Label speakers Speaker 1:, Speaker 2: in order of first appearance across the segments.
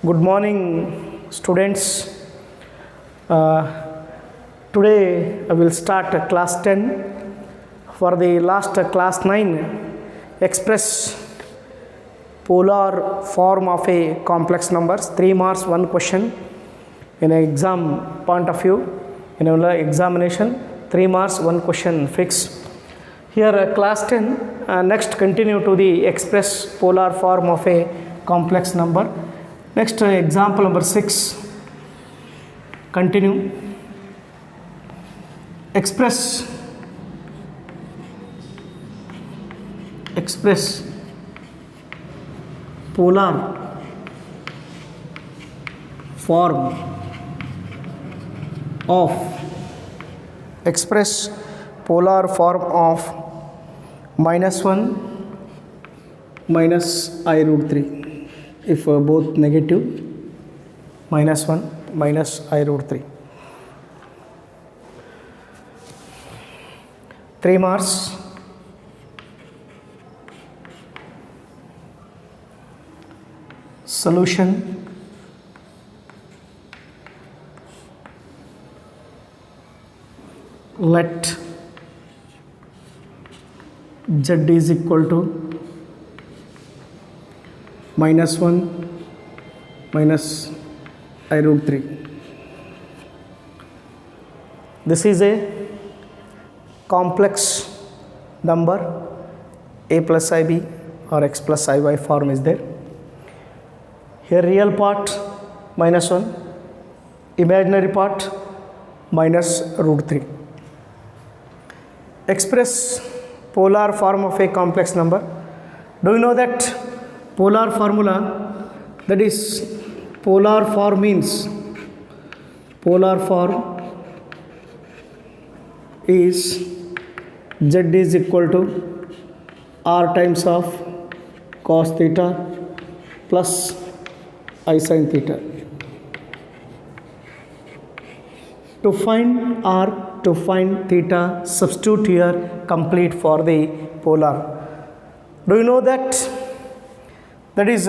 Speaker 1: Good morning, students. Today I will start class 10. For the last class 9, express polar form of a complex numbers. 3 marks, 1 question. In an exam point of view, in an examination, 3 marks, 1 question fix. Here class 10, next continue to the express polar form of a complex number. Next example number 6, continue. Express polar form of -1 minus I root 3. If both negative, -1 minus I root 3. 3 marks. Solution. Let z is equal to -1 minus I root 3. This is a complex number. A plus IB or x plus IY form is there. Here real part -1, imaginary part minus root 3. Express polar form of a complex number. Do you know that polar formula, that is polar form means polar form is z is equal to r times of cos theta plus I sin theta. To find r, to find theta, substitute here complete for the polar. Do you know that is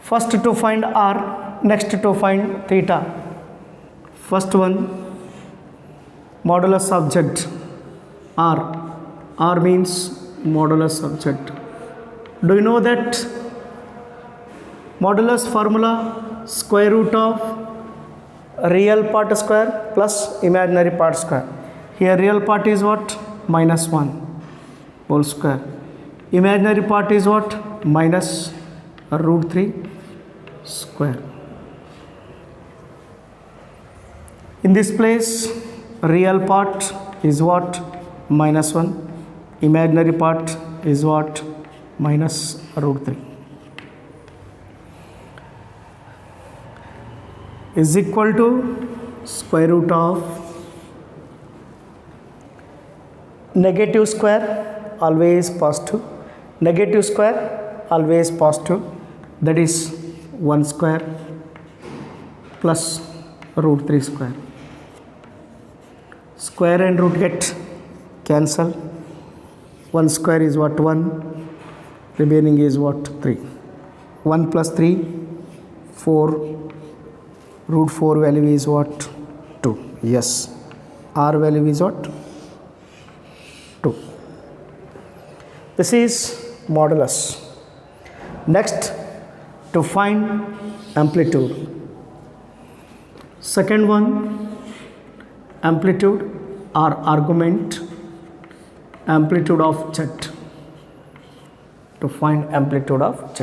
Speaker 1: first to find r, next to find theta. First one, modulus of z, r means modulus of z. Do you know that modulus formula, square root of real part square plus imaginary part square. Here real part is what? -1 whole square. Imaginary part is what? Minus root 3 square. In this place, real part is what? -1. Imaginary part is what? Minus root 3. Is equal to square root of negative square always positive, negative square always positive, that is 1 square plus root 3 square. Square and root get cancel. 1 square is what? 1, remaining is what? 3. 1 plus 3, 4. Root 4 value is what? 2. Yes, r value is what? 2. This is modulus. Next, to find amplitude. Second one, amplitude or argument, amplitude of z. To find amplitude of z.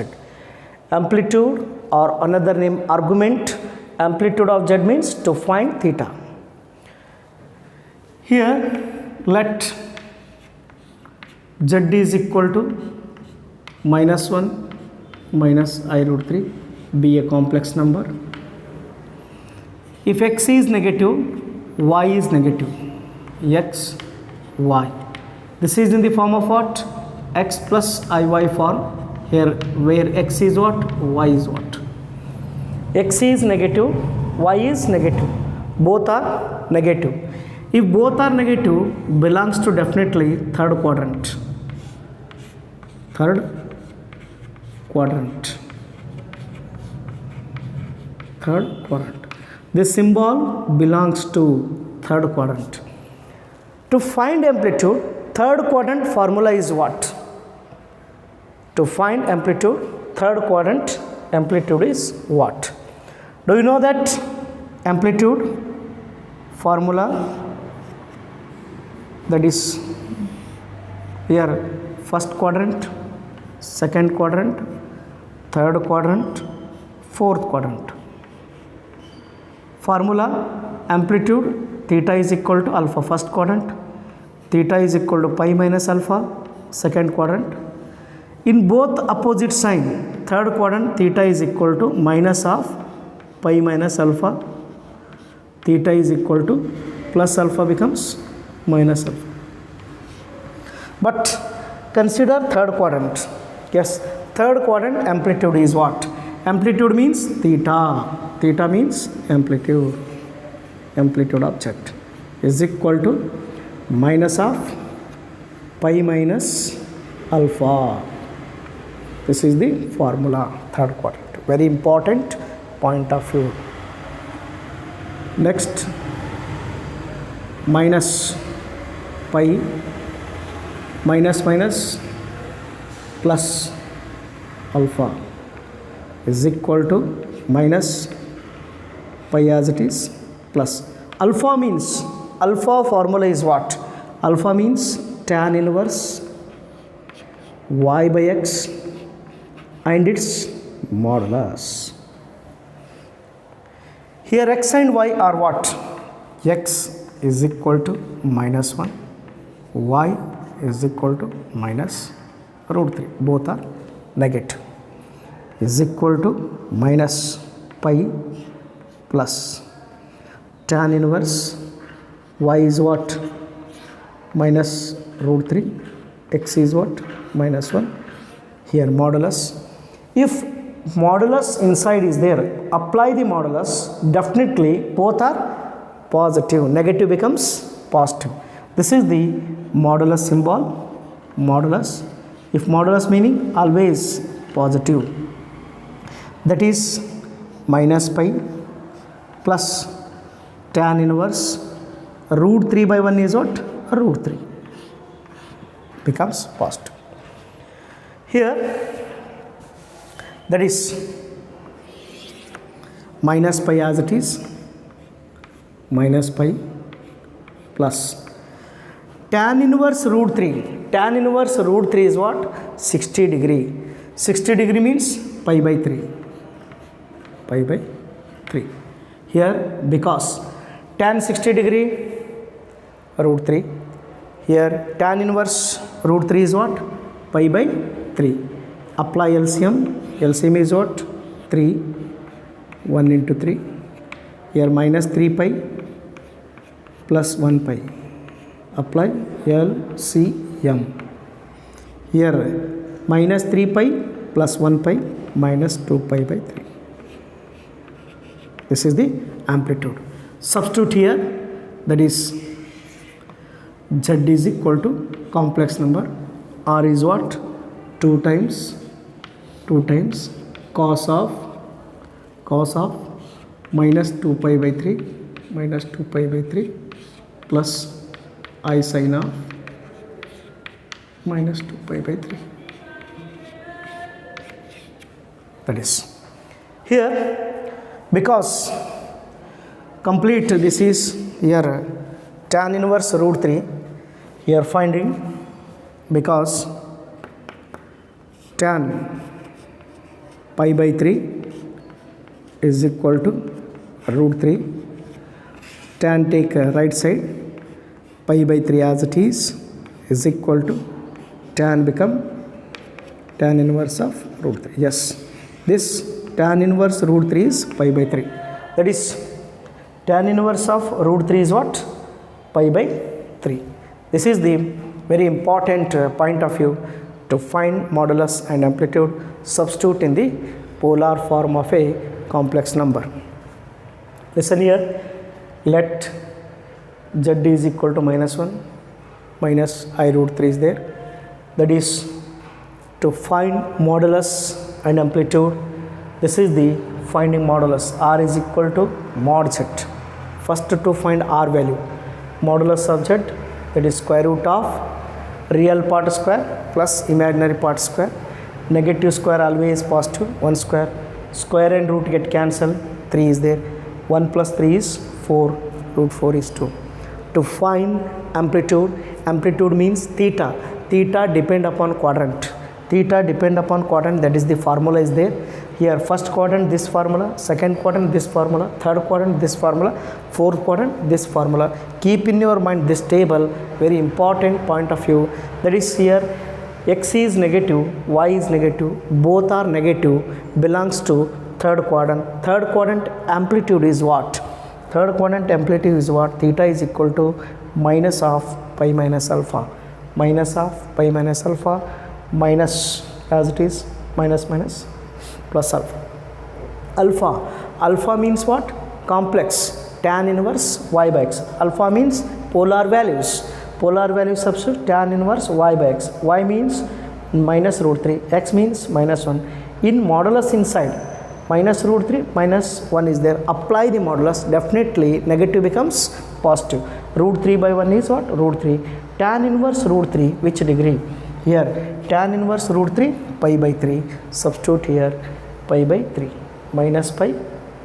Speaker 1: Amplitude or another name argument, amplitude of z means to find theta. Here let z is equal to -1 minus I root 3 be a complex number. If x is negative, y is negative. X, y. This is in the form of what? X plus IY form. Here where x is what? Y is what? X is negative, y is negative. Both are negative. If both are negative, belongs to definitely third quadrant. Third quadrant. third quadrant. This symbol belongs to third quadrant. To find amplitude, third quadrant formula is what? To find amplitude, third quadrant amplitude is what? Do you know that amplitude formula? That is here first quadrant, second quadrant, third quadrant, fourth quadrant. Formula amplitude theta is equal to alpha first quadrant, theta is equal to pi minus alpha second quadrant. In both opposite sign, third quadrant theta is equal to minus of pi minus alpha, theta is equal to plus alpha becomes minus alpha. But consider third quadrant. Yes, third quadrant amplitude is what? Amplitude means theta. Theta means amplitude. Amplitude object is equal to minus of pi minus alpha. This is the formula, third quadrant. Very important point of view. Next, minus pi minus minus plus alpha is equal to minus pi as it is plus. Alpha means, alpha formula is what? Alpha means tan inverse y by x and its modulus. Here x and y are what? X is equal to minus 1, y is equal to minus root 3. Both are negative. Is equal to minus pi plus tan inverse y is what? Minus root 3. X is what? Minus 1. Here modulus. If modulus inside is there, apply the modulus, definitely both are positive. Negative becomes positive. This is the modulus symbol. Modulus. If modulus meaning always positive, that is minus pi plus tan inverse root 3 by 1 is what? Root 3 becomes positive. Here that is minus pi as it is, minus pi plus tan inverse root 3. Tan inverse root 3 is what? 60 degree. 60 degree means pi by 3. Pi by 3. Here because tan 60 degree root 3. Here tan inverse root 3 is what? Pi by 3. Apply LCM. LCM is what? 3. 1 into 3. Here minus 3 pi plus 1 pi. Apply LCM. Here minus 3 pi plus 1 pi minus 2 pi by 3. This is the amplitude. Substitute here, that is Z is equal to complex number. R is what? 2 times cos of minus 2 pi by 3 plus I sin of minus 2 pi by 3. That is here, because complete this is here tan inverse root 3 here finding, because tan pi by 3 is equal to root 3. Tan take right side, pi by 3 as it is equal to tan become tan inverse of root 3. Yes, this tan inverse root 3 is pi by 3. That is tan inverse of root 3 is what? Pi by 3. This is the very important point of view to find modulus and amplitude. Substitute in the polar form of a complex number. Listen here, let z is equal to minus 1 minus I root 3 is there. That is to find modulus and amplitude. This is the finding modulus. R is equal to mod z. First to find R value. Modulus of z, that is square root of real part square plus imaginary part square. Negative square always positive, 1 square. Square and root get cancelled, 3 is there. 1 plus 3 is 4, root 4 is 2. To find amplitude, amplitude means theta. Theta depend upon quadrant. Theta depend upon quadrant, that is the formula is there. Here first quadrant this formula, second quadrant this formula, third quadrant this formula, fourth quadrant this formula. Keep in your mind this table, very important point of view. That is here x is negative, y is negative, both are negative, belongs to third quadrant. Third quadrant amplitude is what? Third quadrant amplitude is what? Theta is equal to minus of pi minus alpha. Minus of pi minus alpha, minus as it is, minus minus plus alpha. Alpha, alpha means what? Complex, tan inverse y by x. Alpha means polar values. Polar value substitute tan inverse y by x. Y means minus root 3, x means minus 1. In modulus inside, minus root 3 minus 1 is there. Apply the modulus, definitely negative becomes positive. Root 3 by 1 is what? Root 3. Tan inverse root 3, which degree? Here tan inverse root 3, pi by 3. Substitute here pi by 3. Minus pi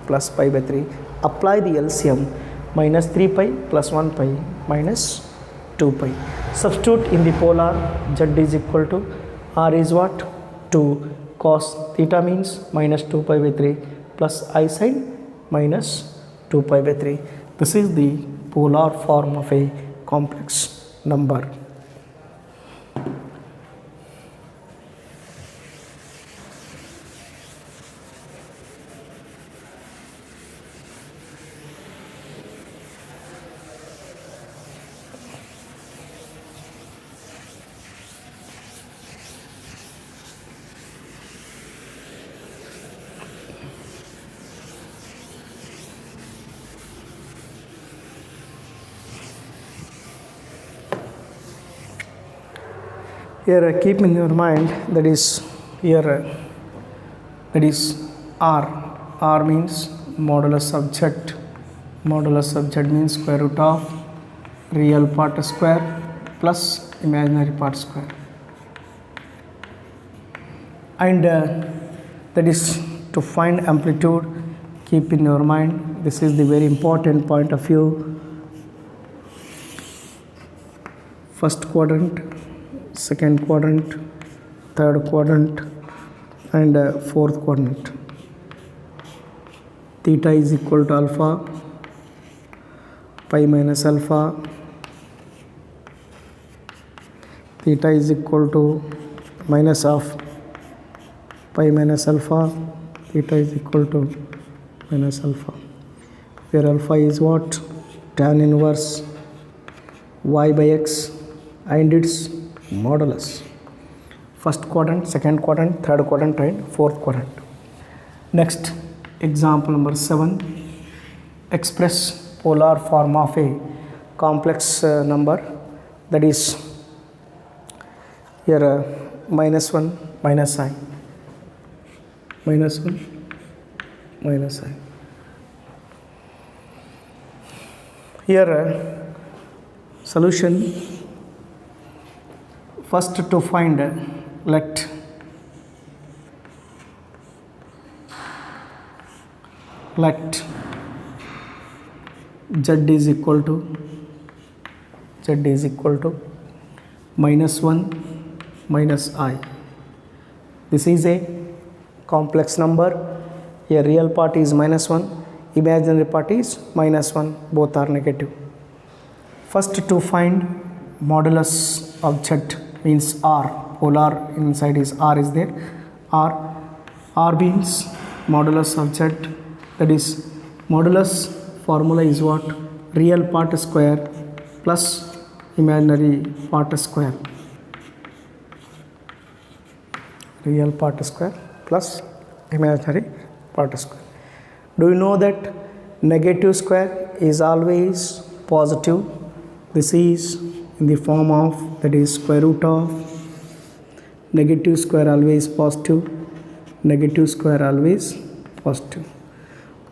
Speaker 1: plus pi by 3. Apply the LCM. Minus 3 pi plus 1 pi minus 2 pi. Substitute in the polar, z is equal to r is what? 2 cos theta means minus 2 pi by 3 plus I sin minus 2 pi by 3. This is the polar form of a complex number. Here keep in your mind, that is here that is r. R means modulus of z. Modulus of z means square root of real part square plus imaginary part square. And that is to find amplitude. Keep in your mind, this is the very important point of view. First quadrant, second quadrant, third quadrant, and fourth quadrant. Theta is equal to alpha, pi minus alpha. Theta is equal to minus of pi minus alpha. Theta is equal to minus alpha, where alpha is what? Tan inverse y by x and its modulus. First quadrant, second quadrant, third quadrant, and fourth quadrant. Next, example number 7. Express polar form of a complex number, that is here minus 1 minus I, minus 1 minus I. Here solution. First to find, let z is equal to minus 1 minus I. This is a complex number. Here real part is minus 1, imaginary part is minus 1, both are negative. First to find modulus of z means r. Polar inside is r is there. R means modulus of z, that is modulus formula is what? Real part square plus imaginary part square. Real part square plus imaginary part square. Do you know that negative square is always positive? This is in the form of, that is square root of negative square always positive, negative square always positive.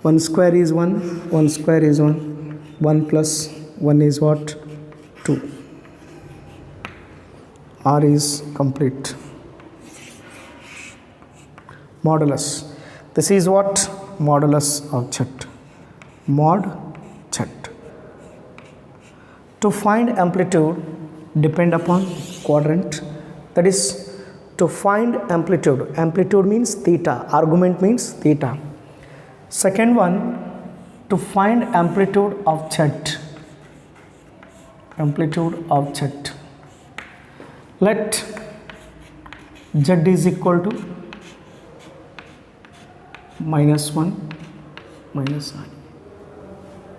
Speaker 1: 1 square is 1, 1 square is 1, 1 plus 1 is what? 2. R is complete. Modulus. This is what? Modulus of Z. Mod Z. To find amplitude, depend upon quadrant. That is, to find amplitude. Amplitude means theta. Argument means theta. Second one, to find amplitude of Z. Amplitude of Z. Let Z is equal to minus 1 minus I.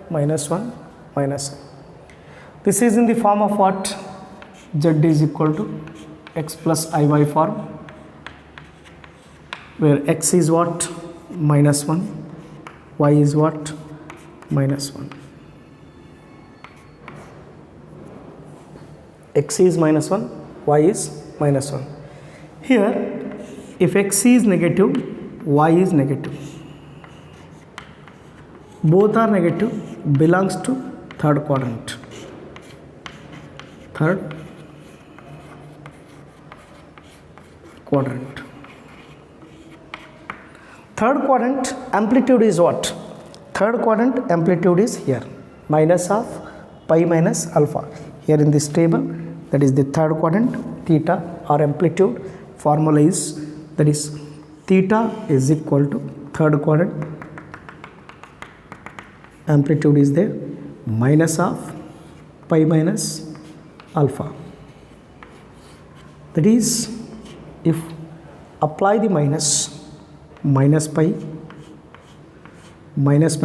Speaker 1: Minus 1 minus I. This is in the form of what? Z is equal to x plus iy form, where x is what? Minus 1, y is what? Minus 1. X is minus 1, y is minus 1. Here, if x is negative, y is negative. Both are negative, belongs to third quadrant. Third quadrant. Third quadrant amplitude is what? Third quadrant amplitude is here, minus of pi minus alpha. Here in this table, that is the third quadrant, theta or amplitude formula is, that is theta is equal to third quadrant amplitude is there, minus of pi minus alpha. That is, if apply the minus pi minus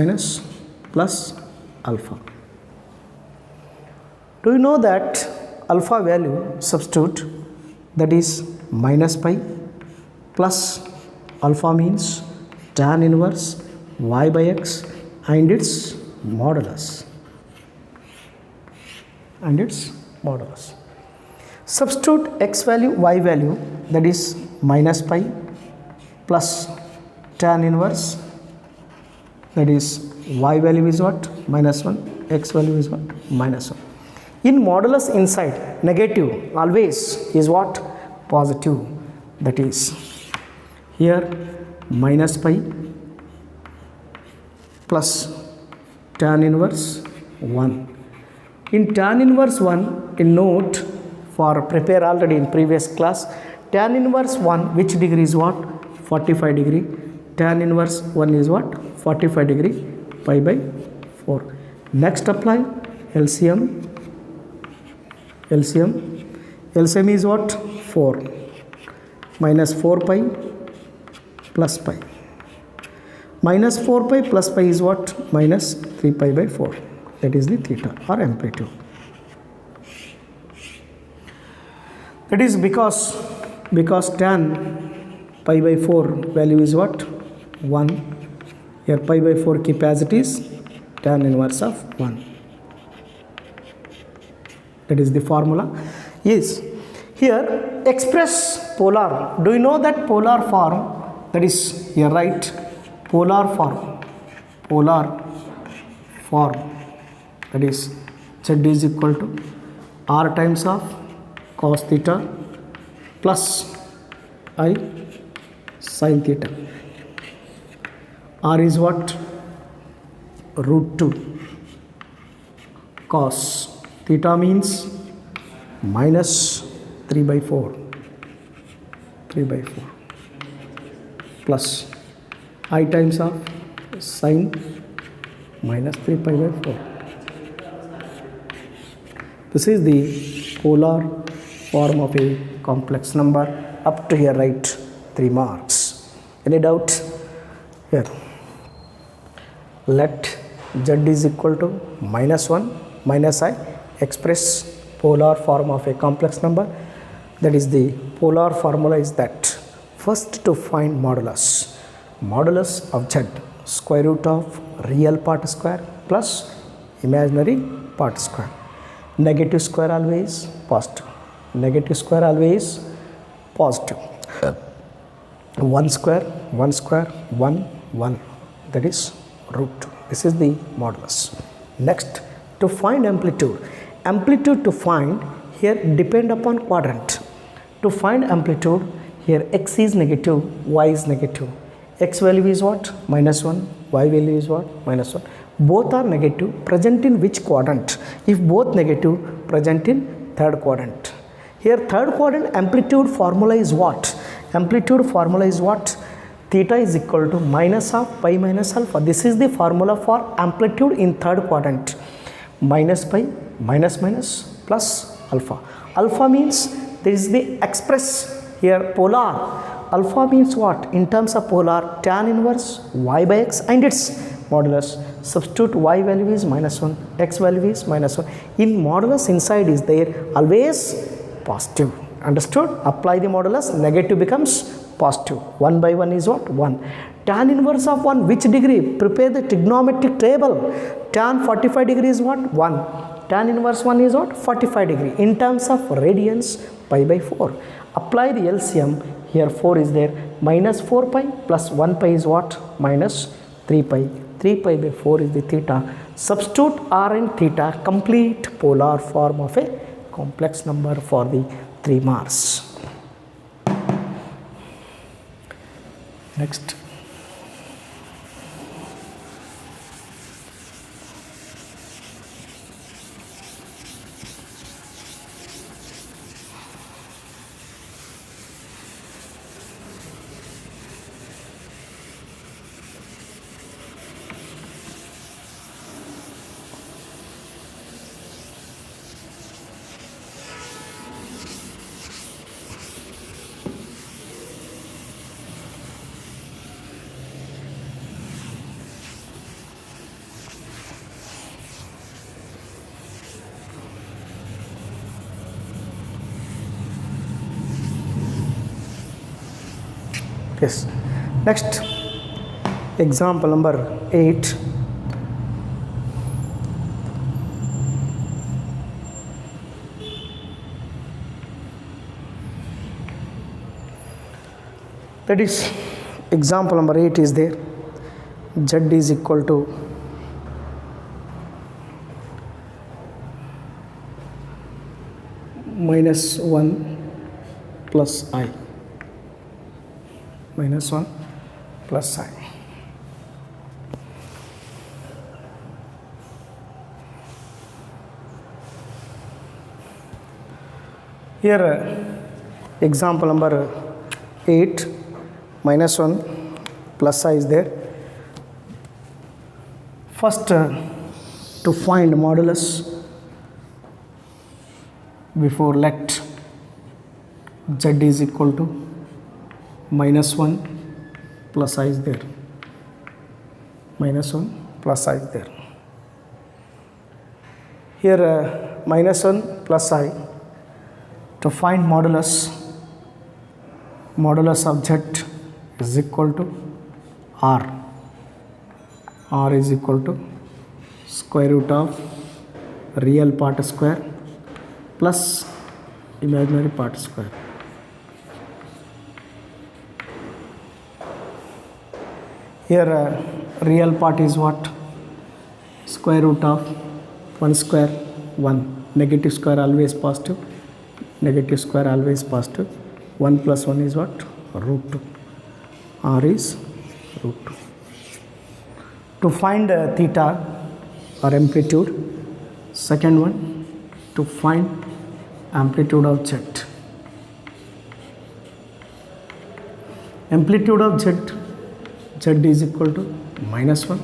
Speaker 1: plus alpha. Do you know that alpha value substitute, that is minus pi plus alpha means tan inverse y by x and its modulus. Substitute x value, y value, that is minus pi plus tan inverse, that is y value is what? Minus 1, x value is what? Minus 1. In modulus inside, negative always is what? Positive. That is here minus pi plus tan inverse 1. In tan inverse 1, in note for prepare already in previous class, tan inverse 1, which degree is what? 45 degree. Tan inverse 1 is what? 45 degree, pi by 4. Next apply LCM. LCM is what? 4. Minus 4 pi plus pi. Minus 4 pi plus pi is what? Minus 3 pi by 4. That is the theta or amplitude. That is because tan pi by 4 value is what? 1. Here pi by 4 keep as it is, tan inverse of 1. That is the formula. Yes. Here express polar. Do you know that polar form? That is here right. Polar form. That is Z is equal to R times of cos theta plus I sin theta. R is what? Root 2 cos theta means minus 3 by 4 plus I times of sin minus 3 pi by 4. This is the polar form of a complex number. Up to here write 3 marks. Any doubt? Here. Let Z is equal to minus 1 minus I. Express polar form of a complex number. That is the polar formula is that. First to find modulus. Modulus of Z, square root of real part square plus imaginary part square. Negative square always positive. Negative square always positive. 1 square, 1 square, 1 1, that is root 2. This is the modulus. Next, to find amplitude. Amplitude to find here depend upon quadrant. To find amplitude here x is negative, y is negative. X value is what? -1. Y value is what? -1. Both are negative. Present in which quadrant? If both negative, present in third quadrant. Here third quadrant amplitude formula is what? Amplitude formula is what? Theta is equal to minus of pi minus alpha. This is the formula for amplitude in third quadrant. Minus pi minus plus alpha. Alpha means there is the express here polar. Alpha means what? In terms of polar, tan inverse y by x and its modulus. Substitute y value is -1, x value is -1. In modulus inside is there always positive. Understood? Apply the modulus, negative becomes positive. 1 by 1 is what? 1. Tan inverse of 1, which degree? Prepare the trigonometric table. Tan 45 degree is what? 1. Tan inverse 1 is what? 45 degree. In terms of radians, pi by 4. Apply the LCM. Here 4 is there. Minus 4 pi plus 1 pi is what? Minus 3 pi. 3 pi by 4 is the theta. Substitute r and theta, complete polar form of a complex number for the 3 marks. Next. Yes. Next, example number 8. That is, example number 8 is there. Z is equal to -1 plus I. -1 plus I. Here example number 8, -1 plus I is there. First to find modulus, before let Z is equal to -1 plus I is there. -1 plus I is there. Here -1 plus I. To find modulus of Z is equal to R. R is equal to square root of real part square plus imaginary part square. Here real part is what? Square root of 1 square 1. Negative square always positive. Negative square always positive. 1 plus 1 is what? Root 2. R is root 2. To find theta or amplitude, second one, to find amplitude of Z. Amplitude of Z, Z is equal to -1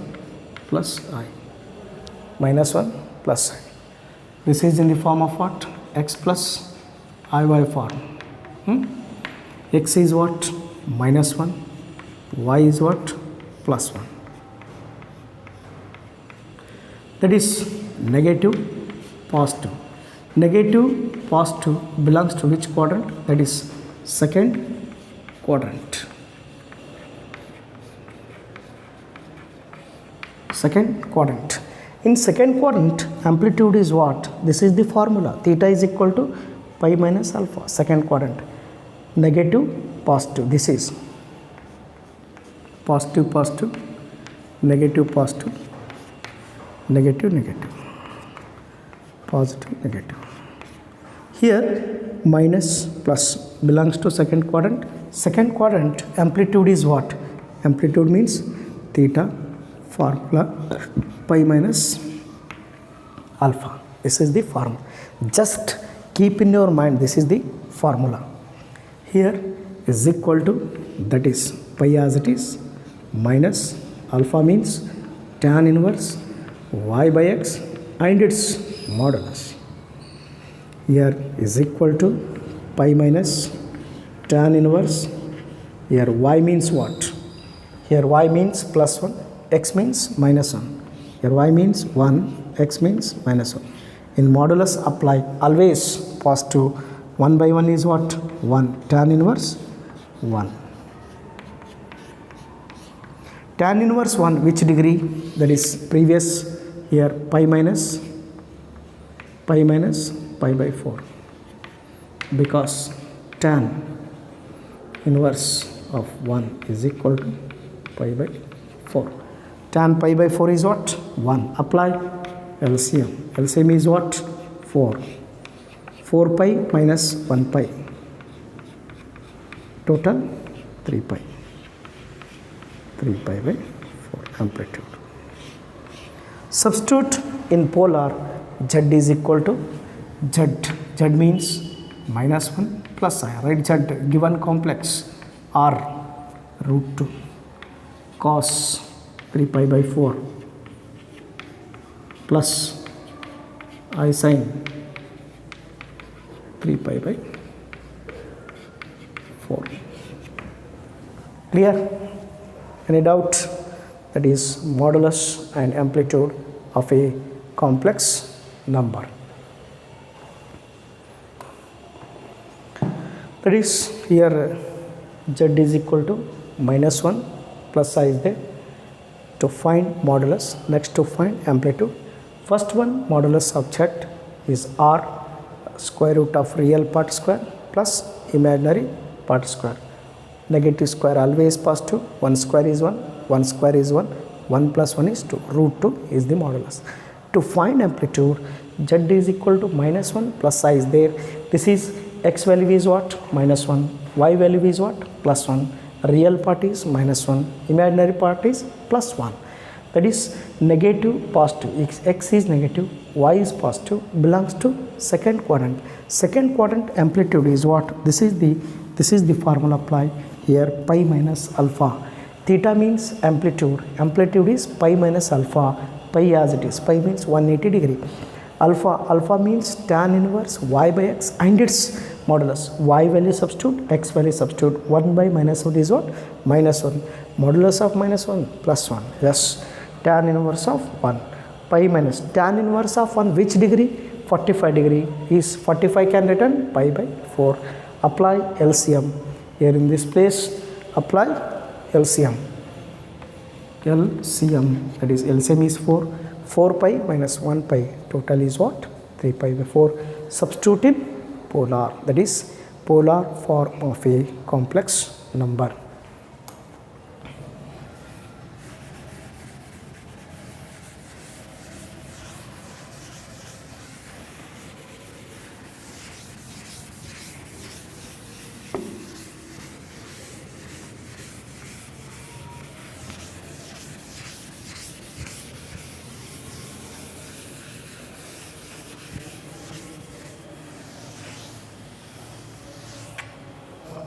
Speaker 1: plus I. -1 plus I. This is in the form of what? X plus IY form. X is what? -1. Y is what? +1. That is negative, positive. Negative, positive belongs to which quadrant? That is second quadrant. Second quadrant. In second quadrant, amplitude is what? This is the formula. Theta is equal to pi minus alpha. Second quadrant. Negative, positive. This is positive positive, negative positive, negative negative, positive negative. Here minus plus belongs to second quadrant. Second quadrant amplitude is what? Amplitude means theta, formula pi minus alpha. This is the formula. Just keep in your mind, this is the formula. Here is equal to, that is pi as it is, minus alpha means tan inverse y by x and its modulus. Here is equal to pi minus tan inverse. Here y means what? Here y means plus 1, x means minus 1. Here y means 1, x means minus 1. In modulus apply, always positive. 1 by 1 is what? 1. Tan inverse 1. Tan inverse 1, which degree? That is previous. Here pi minus pi by 4, because tan inverse of 1 is equal to pi by 4. Tan pi by 4 is what? 1. Apply LCM. LCM is what? 4. 4 pi minus 1 pi. Total 3 pi. 3 pi by 4 amplitude. Substitute in polar, z is equal to z. Z means minus 1 plus I. Write z given complex r root 2 cos 3 pi by 4 plus I sin 3 pi by 4. Clear? Any doubt? That is modulus and amplitude of a complex number. That is, here z is equal to minus 1 plus I is there. To find modulus, next to find amplitude. First one, modulus of z is r square root of real part square plus imaginary part square. Negative square always positive. 1 square is 1, 1 square is 1, 1 plus 1 is 2. Root 2 is the modulus. To find amplitude, z is equal to minus 1 plus I is there. This is x value is what? Minus 1. Y value is what? Plus 1. Real part is minus 1. Imaginary part is plus 1. That is negative, positive. X is negative, y is positive, belongs to second quadrant. Second quadrant amplitude is what? This is the formula apply. Here pi minus alpha. Theta means amplitude. Amplitude is pi minus alpha. Pi as it is. Pi means 180 degree. Alpha means tan inverse y by x and its modulus. Y value substitute, x value substitute. 1 by minus 1 is what? Minus 1. Modulus of minus 1 plus 1. Yes. Tan inverse of 1. Pi minus tan inverse of 1, which degree? 45 degree. Is 45 can written pi by 4. Apply LCM. Here in this place, apply LCM. LCM, that is LCM is 4. 4 pi minus 1 pi. Total is what? 3 pi by 4. Substitute in polar, that is polar form of a complex number.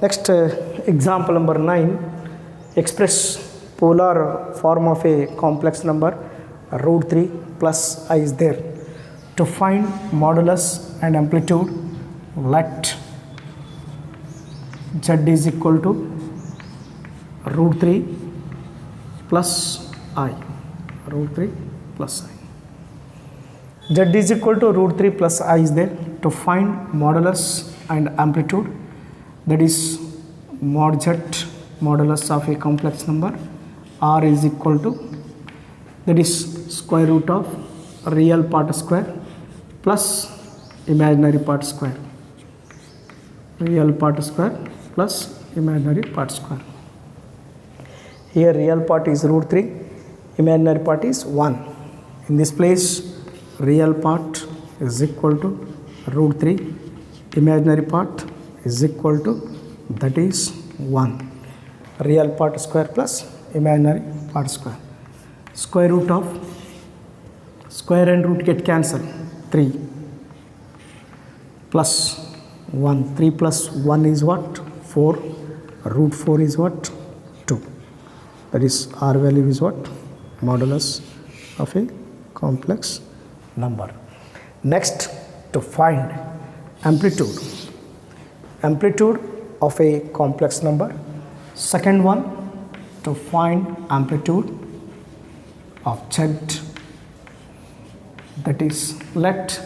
Speaker 1: Next example number 9, express polar form of a complex number. Root 3 plus I is there. To find modulus and amplitude, let z is equal to root 3 plus I. Root 3 plus I. Z is equal to root 3 plus I is there. To find modulus and amplitude, that is mod z, modulus of a complex number, r is equal to, that is square root of real part square plus imaginary part square. Real part square plus imaginary part square. Here real part is root 3, imaginary part is 1. In this place real part is equal to root 3, imaginary part is equal to, that is 1. Real part square plus imaginary part square. Square root of, square and root get cancelled, 3 plus 1. 3 plus 1 is what? 4. Root 4 is what? 2. That is R value is what? Modulus of a complex number. Next, to find amplitude. Amplitude of a complex number. Second one, to find amplitude of Z. That is, let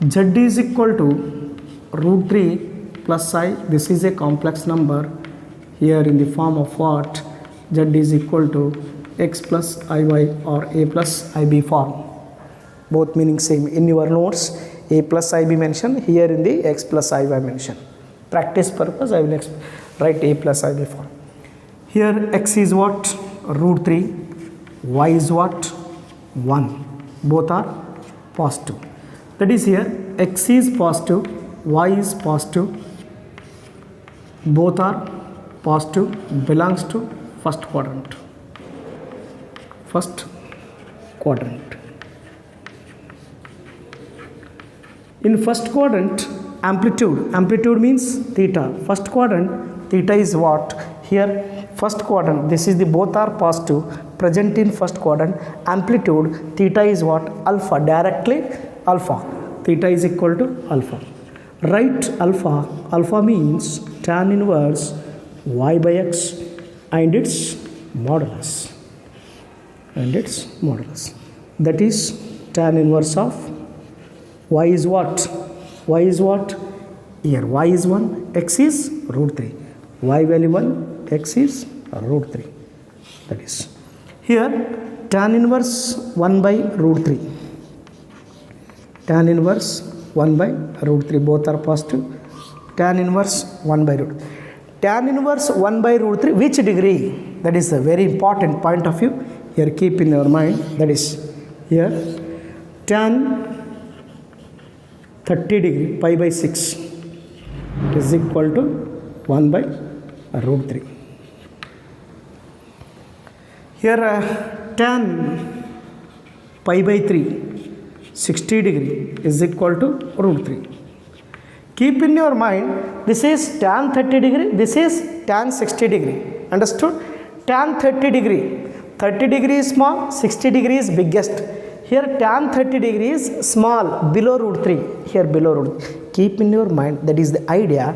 Speaker 1: Z is equal to root 3 plus I. This is a complex number. Here in the form of what? Z is equal to x plus iy or a plus ib form. Both meaning same. In your notes, a plus ib mentioned, here in the x plus iy mentioned. Practice purpose, I will write a plus ib form. Here x is what? Root 3. Y is what? 1. Both are positive. That is, here x is positive, y is positive. Both are positive, belongs to first quadrant. First quadrant. In first quadrant, amplitude means theta. First quadrant, theta is what? Here first quadrant, this is the both are positive, present in first quadrant. Amplitude theta is what? Alpha, directly alpha. Theta is equal to alpha. Write alpha. Alpha means tan inverse y by x and its modulus. And its modulus. That is tan inverse of y is what? Y is what? Here y is 1, x is root 3. Y value 1, x is root 3. That is, here tan inverse 1 by root 3. Tan inverse 1 by root 3. Both are positive. Tan inverse 1 by root. Tan inverse 1 by root 3. Which degree? That is a very important point of view. Here keep in your mind. That is, here tan 30 degree pi by 6 is equal to 1 by root 3. Here tan pi by 3 60 degree is equal to root 3. Keep in your mind, this is tan 30 degree, this is tan 60 degree. Understood? Tan 30 degree. 30 degree is small, 60 degree is biggest. Here tan 30 degree is small, below root 3. Here below root 3. Keep in your mind, that is the idea.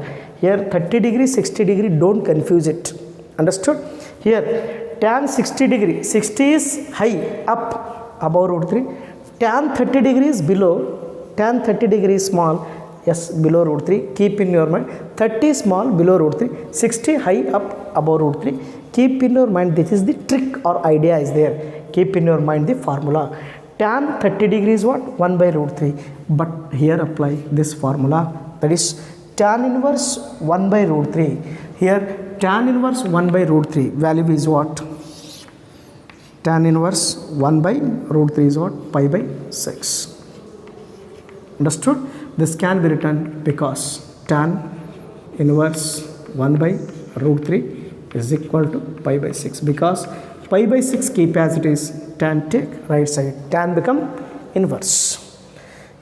Speaker 1: Here 30 degree, 60 degree, don't confuse it. Understood? Here tan 60 degree, 60 is high, up, above root 3. Tan 30 degree is below, tan 30 degree is small, yes, below root 3. Keep in your mind, 30 small, below root 3, 60 high, up, above root 3. Keep in your mind, this is the trick or idea is there. Keep in your mind the formula. Tan 30 degree is what? 1 by root 3. But here apply this formula, that is tan inverse 1 by root 3. Here tan inverse 1 by root 3 value is what? Tan inverse 1 by root 3 is what? Pi by 6. Understood? This can be written because tan inverse 1 by root 3 is equal to pi by 6. Because pi by 6 keep as it is, tan take right side, tan become inverse.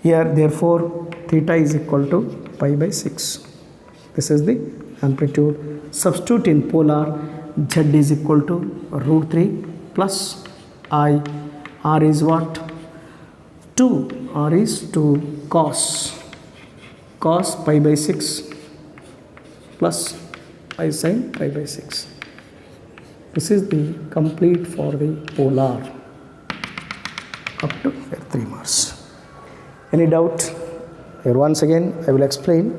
Speaker 1: Here therefore theta is equal to pi by 6. This is the amplitude. Substitute in polar, z is equal to root 3 plus I. R is what? 2. R is 2 cos pi by 6 plus I sin pi by 6. This is the complete for the polar up to 3 marks. Any doubt? Here once again I will explain.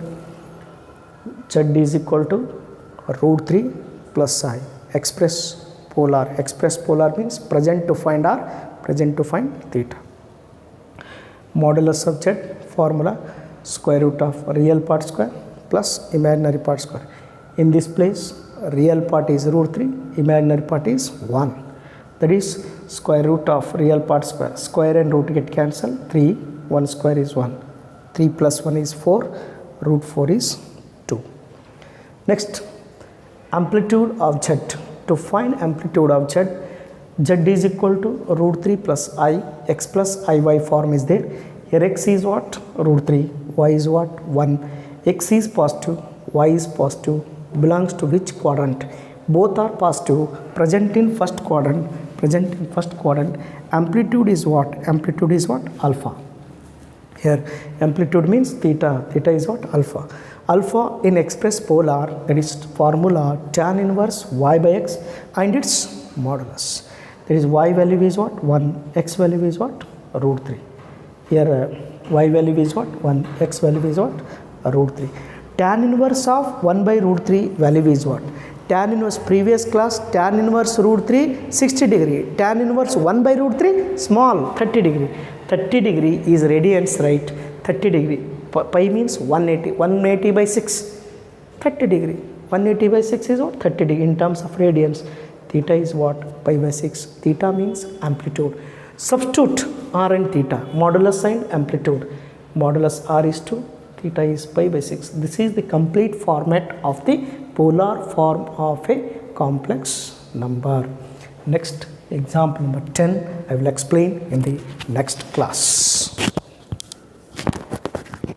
Speaker 1: Z is equal to root 3 plus I. Express polar. Express polar means present to find R, present to find theta. Modulus of Z formula, square root of real part square plus imaginary part square. In this place real part is root 3, imaginary part is 1. That is square root of real part square. Square and root get cancelled. 3, 1 square is 1. 3 plus 1 is 4. Root 4 is 2. Next, amplitude of z. To find amplitude of z, z is equal to root 3 plus I, x plus iy form is there. Here x is what? Root 3. Y is what? 1. X is positive, y is positive. Belongs to which quadrant? Both are positive. Present in first quadrant. Present in first quadrant. Amplitude is what? Amplitude is what? Alpha. Here amplitude means theta. Theta is what? Alpha. Alpha in express polar, that is formula tan inverse y by x and its modulus. That is y value is what? 1. X value is what? Root 3. Here y value is what? 1. X value is what? Root 3. Tan inverse of 1 by root 3 value is what? Tan inverse previous class, tan inverse root 3 60 degree. Tan inverse 1 by root 3 small 30 degree. 30 degree is radians, right? 30 degree. Pi means 180. 180 by 6. 30 degree. 180 by 6 is what? 30 degree in terms of radians. Theta is what? Pi by 6. Theta means amplitude. Substitute r and theta. Modulus and amplitude. Modulus r is 2. Theta is pi by 6. This is the complete format of the polar form of a complex number. Next, example number 10, I will explain in the next class.